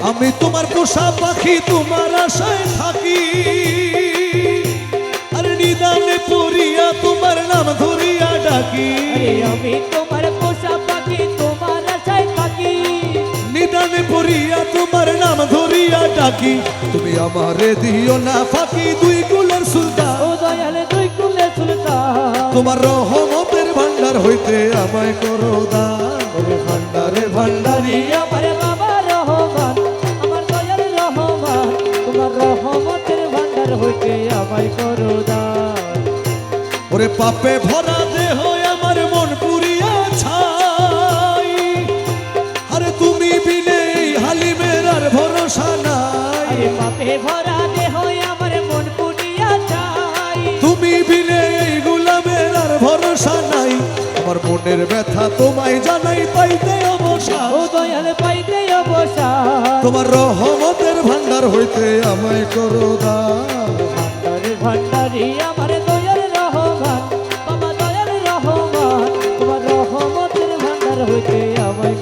আমি তোমার পোষা পাখি তোমার আশায় থাকি আর নিদানে পড়িয়া তোমার নাম ধরিয়া ডাকি আমি তোমার পোষা পাখি তোমার আশায় থাকি নিদানে পড়িয়া তোমার নাম ধরিয়া ডাকি তুমি আমারে দিও না ফাঁকি দুই কুলের সুলতান ও দয়াল দুই কুলের সুলতান তোমার রহমতের ভান্ডার হইতে আমায় করো দান ভান্ডারে ভান্ডারি আমার বাবা রহমান আমার দয়াল রহমান তোমার রহমতের ভান্ডার হইতে আমায় করো দান ওরে পাপে ভরা দেহ আমার মন পুরিয়া ছাই আরে তুমি বিনে হালিমের আর ভরসা নাই আরে পাপে ভরা দেহ আমার মন পুরিয়া যায় তুমি বিনে গোলামের আর ভরসা নাই আমার মনের ব্যথা তোমায় জানাই পাইতে অবসা ও দয়াল পাইতে অবসান তোমার রহমতের ভান্ডার হইতে আমায় করো দান ভান্ডারে ভান্ডারি আমার দয়াল রহমান বাবা দয়াল রহমান তোমার রহমতের ভান্ডার হইতে আমায়